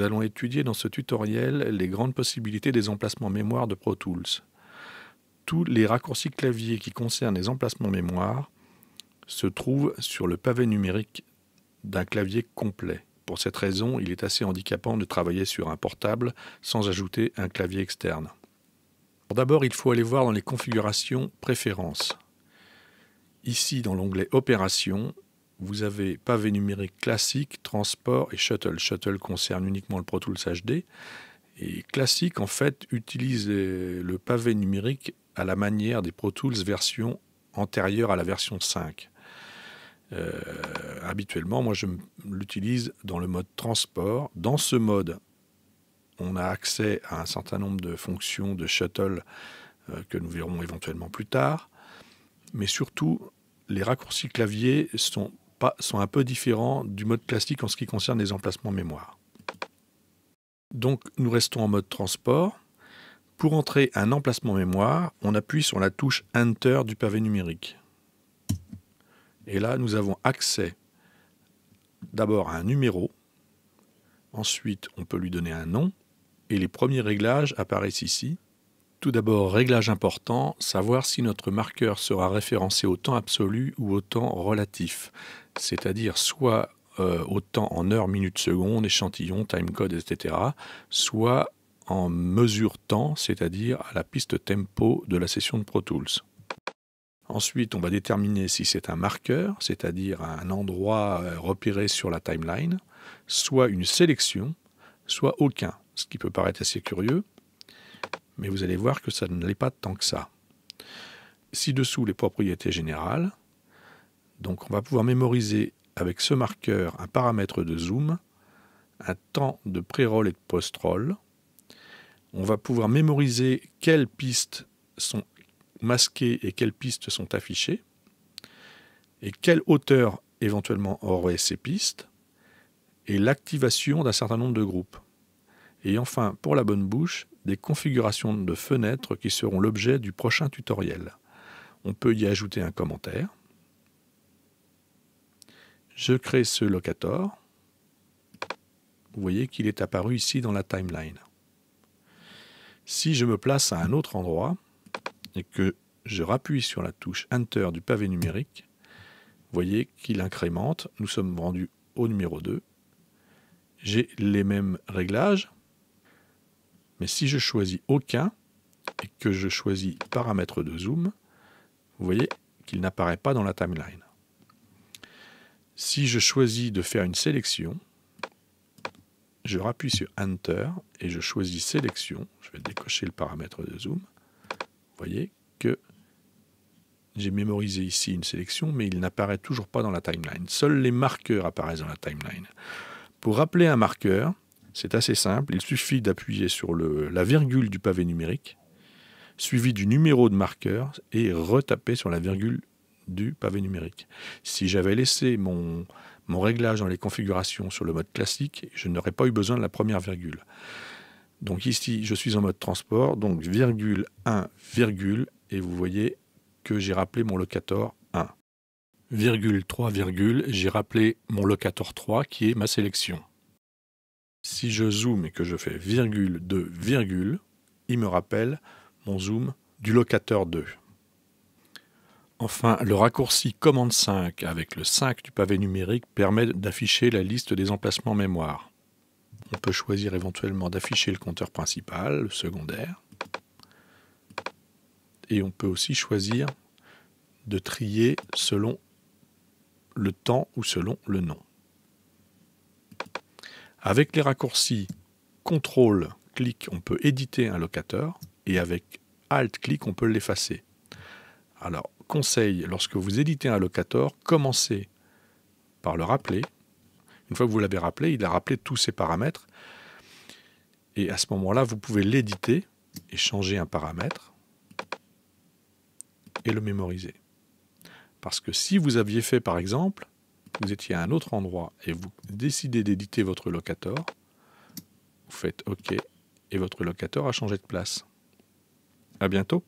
nous allons étudier dans ce tutoriel les grandes possibilités des emplacements mémoire de Pro Tools. Tous les raccourcis clavier qui concernent les emplacements mémoire se trouvent sur le pavé numérique d'un clavier complet. Pour cette raison, il est assez handicapant de travailler sur un portable sans ajouter un clavier externe. D'abord, il faut aller voir dans les configurations Préférences. Ici, dans l'onglet Opérations, vous avez pavé numérique classique, transport et shuttle. Shuttle concerne uniquement le Pro Tools HD. Et classique, en fait, utilise le pavé numérique à la manière des Pro Tools version antérieure à la version 5. Habituellement, moi, je l'utilise dans le mode transport. Dans ce mode, on a accès à un certain nombre de fonctions de shuttle que nous verrons éventuellement plus tard. Mais surtout, les raccourcis clavier sont un peu différents du mode classique en ce qui concerne les emplacements mémoire. Donc nous restons en mode transport. Pour entrer un emplacement mémoire, on appuie sur la touche Enter du pavé numérique. Et là, nous avons accès d'abord à un numéro. Ensuite, on peut lui donner un nom. Et les premiers réglages apparaissent ici. Tout d'abord, réglage important, savoir si notre marqueur sera référencé au temps absolu ou au temps relatif, c'est-à-dire soit au temps en heures, minutes, secondes, échantillon, timecode, etc., soit en mesure temps, c'est-à-dire à la piste tempo de la session de Pro Tools. Ensuite, on va déterminer si c'est un marqueur, c'est-à-dire un endroit repéré sur la timeline, soit une sélection, soit aucun, ce qui peut paraître assez curieux. Mais vous allez voir que ça ne l'est pas tant que ça. Ci-dessous, les propriétés générales. Donc, on va pouvoir mémoriser avec ce marqueur un paramètre de zoom, un temps de pré-roll et de post-roll. On va pouvoir mémoriser quelles pistes sont masquées et quelles pistes sont affichées, et quelle hauteur éventuellement auraient ces pistes, et l'activation d'un certain nombre de groupes. Et enfin, pour la bonne bouche, des configurations de fenêtres qui seront l'objet du prochain tutoriel. On peut y ajouter un commentaire. Je crée ce locator. Vous voyez qu'il est apparu ici dans la timeline. Si je me place à un autre endroit et que je rappuie sur la touche Enter du pavé numérique, vous voyez qu'il incrémente. Nous sommes rendus au numéro 2. J'ai les mêmes réglages. Mais si je choisis aucun et que je choisis paramètre de zoom, vous voyez qu'il n'apparaît pas dans la timeline. Si je choisis de faire une sélection, je rappuie sur Enter et je choisis sélection. Je vais décocher le paramètre de zoom. Vous voyez que j'ai mémorisé ici une sélection, mais il n'apparaît toujours pas dans la timeline. Seuls les marqueurs apparaissent dans la timeline. Pour rappeler un marqueur, c'est assez simple, il suffit d'appuyer sur la virgule du pavé numérique, suivi du numéro de marqueur, et retaper sur la virgule du pavé numérique. Si j'avais laissé mon réglage dans les configurations sur le mode classique, je n'aurais pas eu besoin de la première virgule. Donc ici, je suis en mode transport, donc virgule 1, virgule, et vous voyez que j'ai rappelé mon locator 1. Virgule 3, virgule, j'ai rappelé mon locator 3 qui est ma sélection. Si je zoome et que je fais virgule 2, virgule, il me rappelle mon zoom du locateur 2. Enfin, le raccourci commande 5 avec le 5 du pavé numérique permet d'afficher la liste des emplacements mémoire. On peut choisir éventuellement d'afficher le compteur principal, le secondaire. Et on peut aussi choisir de trier selon le temps ou selon le nom. Avec les raccourcis CTRL-clic, on peut éditer un locateur et avec Alt-clic, on peut l'effacer. Alors, conseil, lorsque vous éditez un locator, commencez par le rappeler. Une fois que vous l'avez rappelé, il a rappelé tous ses paramètres. Et à ce moment-là, vous pouvez l'éditer et changer un paramètre et le mémoriser. Parce que si vous aviez fait, par exemple, vous étiez à un autre endroit et vous décidez d'éditer votre locator, vous faites OK et votre locator a changé de place. À bientôt.